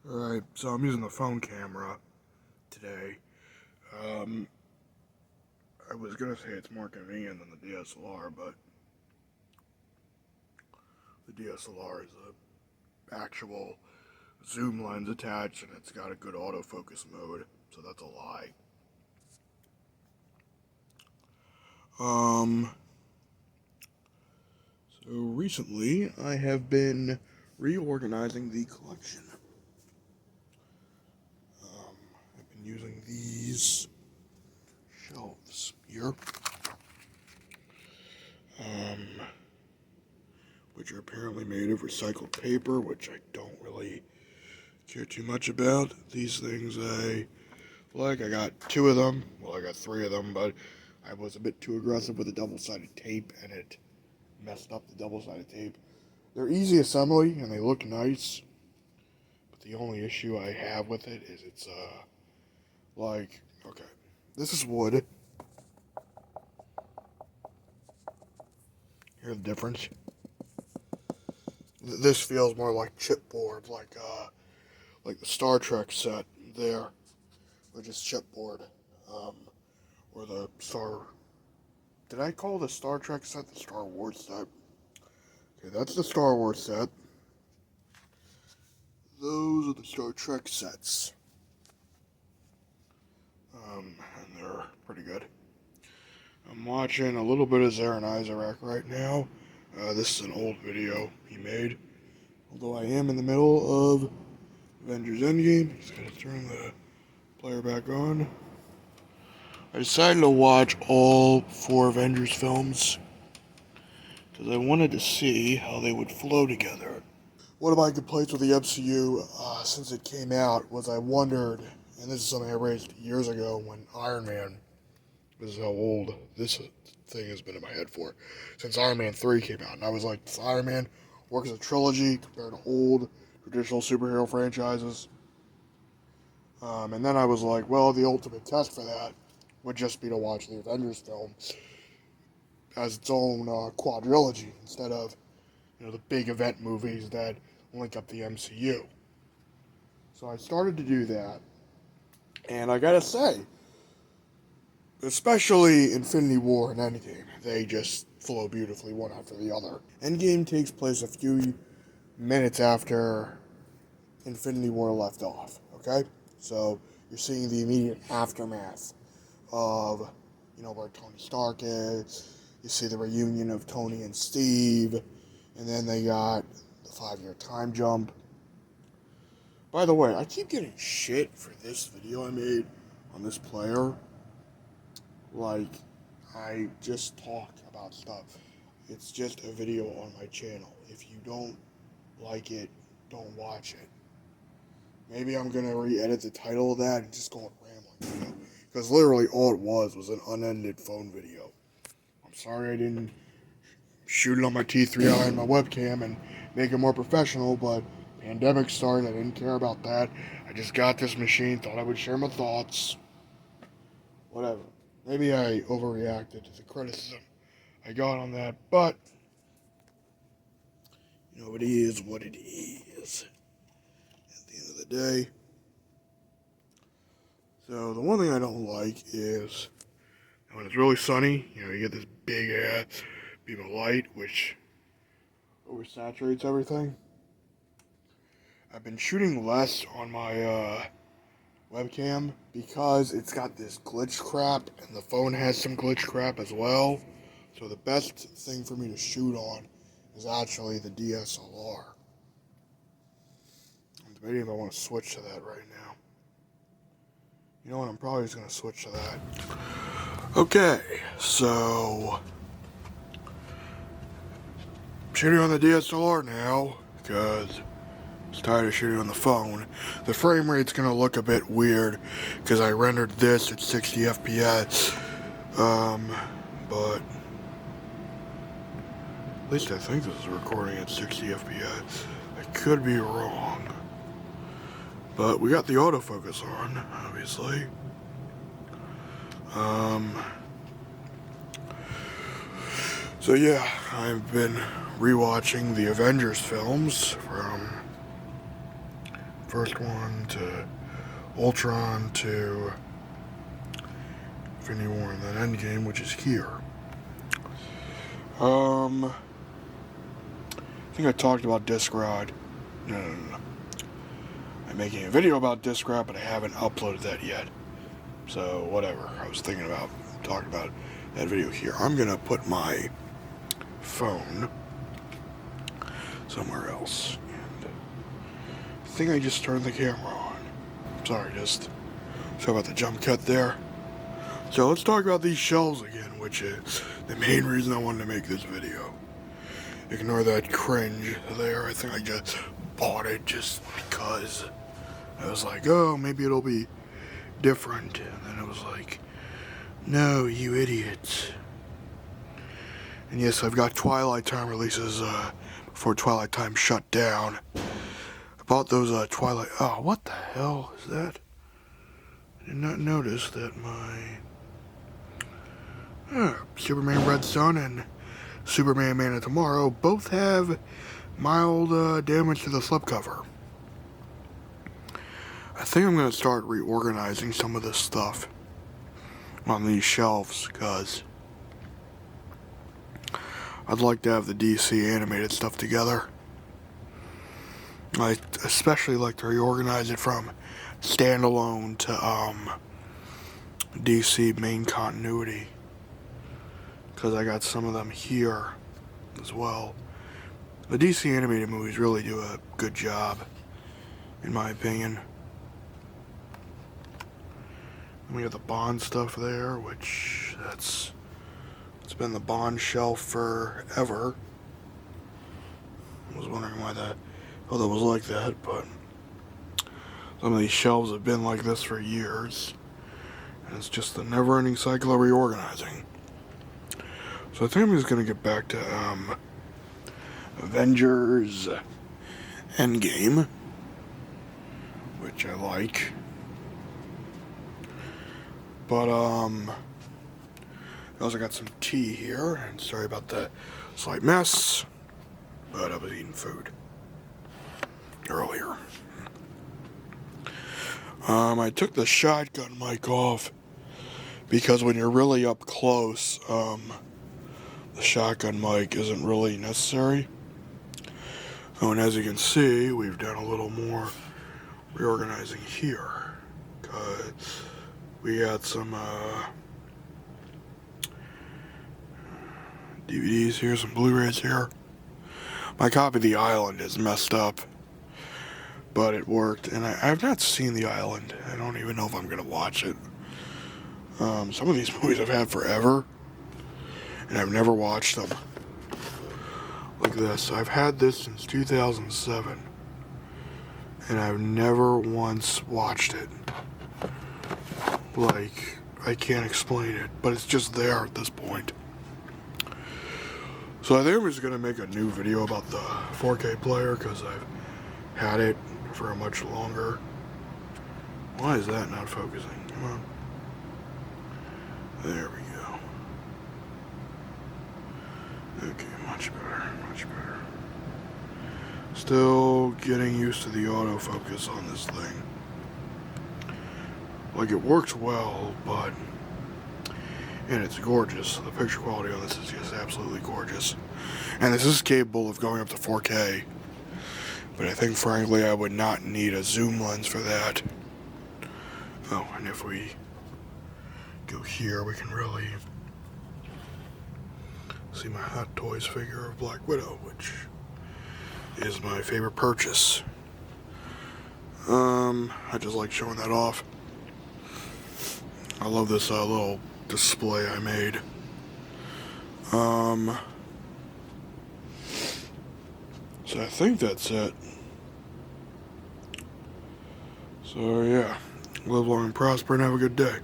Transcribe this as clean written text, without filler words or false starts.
Alright, so I'm using the phone camera today. Um, I was gonna say it's more convenient than the DSLR, but the DSLR is a actual zoom lens attached and it's got a good autofocus mode, so that's a lie. So recently I have been reorganizing the collection. I've been using these shelves here, which are apparently made of recycled paper, which I don't really care too much about. These things I like. I got two of them. Well, I got three of them, but I was a bit too aggressive with the double-sided tape, and it messed up the double-sided tape. They're easy assembly, and they look nice, but the only issue I have with it is it's, okay, this is wood. Here's the difference. This feels more like chipboard, like the Star Trek set there, which is chipboard, or the Star. Did I call the Star Trek set the Star Wars set? Okay, that's the Star Wars set. Those are the Star Trek sets. And they're pretty good. I'm watching a little bit of Zaran Isaac right now. This is an old video he made. Although I am in the middle of Avengers Endgame. Just gotta turn the player back on. I decided to watch all 4 Avengers films because I wanted to see how they would flow together. One of my complaints with the MCU since it came out was I wondered, and this is something I raised years ago when Iron Man, this is how old this thing has been in my head for, since Iron Man 3 came out, and I was like, does Iron Man work as a trilogy compared to old traditional superhero franchises? And then I was like, well, the ultimate test for that would just be to watch the Avengers film as its own quadrilogy instead of, the big event movies that link up the MCU. So I started to do that, and I gotta say, especially Infinity War and Endgame, they just flow beautifully one after the other. Endgame takes place a few minutes after Infinity War left off, okay? So you're seeing the immediate aftermath of, where Tony Stark is. You see the reunion of Tony and Steve, and then they got the 5-year time jump. By the way, I keep getting shit for this video I made on this player. Like, I just talk about stuff. It's just a video on my channel. If you don't like it, don't watch it. Maybe I'm gonna re-edit the title of that and just go on rambling video. Because literally all it was an unedited phone video. I'm sorry I didn't shoot it on my T3i and my webcam and make it more professional, but pandemic started, I didn't care about that. I just got this machine, thought I would share my thoughts. Whatever. Maybe I overreacted to the criticism I got on that, but it is what it is at the end of the day. So the one thing I don't like is when it's really sunny, you get this big ass beam of light, which oversaturates everything. I've been shooting less on my webcam because it's got this glitch crap, and the phone has some glitch crap as well. So the best thing for me to shoot on is actually the DSLR. I'm debating if I want to switch to that right now. You know what, I'm probably just going to switch to that. Okay, so I'm shooting on the DSLR now because I'm tired of shooting on the phone. The frame rate's going to look a bit weird because I rendered this at 60 FPS. But at least I think this is recording at 60 FPS. I could be wrong. But we got the autofocus on, obviously. So yeah, I've been rewatching the Avengers films from first one to Ultron to Infinity War and then Endgame, which is here. I think I talked about Discrod. No. I'm making a video about Discrod, but I haven't uploaded that yet. So, whatever. I was thinking about talking about that video here. I'm gonna put my phone somewhere else. And I think I just turned the camera on. Sorry about the jump cut there. So let's talk about these shelves again, which is the main reason I wanted to make this video. Ignore that cringe there. I think I just bought it just because I was like, oh, maybe it'll be different. And then it was like, no, you idiots. And yes, I've got Twilight Time releases before Twilight Time shut down. I bought those Twilight... Oh, what the hell is that? I did not notice that my... Superman Red Sun and Superman Man of Tomorrow both have mild damage to the slipcover. I think I'm going to start reorganizing some of this stuff on these shelves, because I'd like to have the DC animated stuff together. I especially like to reorganize it from standalone to DC main continuity, because I got some of them here as well. The DC animated movies really do a good job, in my opinion. And we have the Bond stuff there, which it's been the Bond shelf forever. I was wondering why that was like that, but some of these shelves have been like this for years, and it's just the never-ending cycle of reorganizing. So I think I'm just gonna get back to Avengers Endgame, which I like. But I also got some tea here, and sorry about the slight mess, but I was eating food earlier. I took the shotgun mic off because when you're really up close, the shotgun mic isn't really necessary. Oh, and as you can see, we've done a little more reorganizing here, because we got some DVDs here, some Blu-rays here. My copy of The Island is messed up, but it worked, and I've not seen The Island. I don't even know if I'm going to watch it. Some of these movies I've had forever, and I've never watched them. Like this. I've had this since 2007, and I've never once watched it. Like, I can't explain it, but it's just there at this point. So I think I'm just going to make a new video about the 4K player, because I've had it for much longer. Why is that not focusing? Come on. There we go. Okay, much better, much better. Still getting used to the autofocus on this thing. Like, it works well, but... And it's gorgeous. The picture quality on this is just absolutely gorgeous. And this is capable of going up to 4K. But I think, frankly, I would not need a zoom lens for that. Oh, and if we go here, we can really see my Hot Toys figure of Black Widow, which is my favorite purchase. I just like showing that off. I love this little display I made. So I think that's it. So yeah, live long and prosper and have a good day.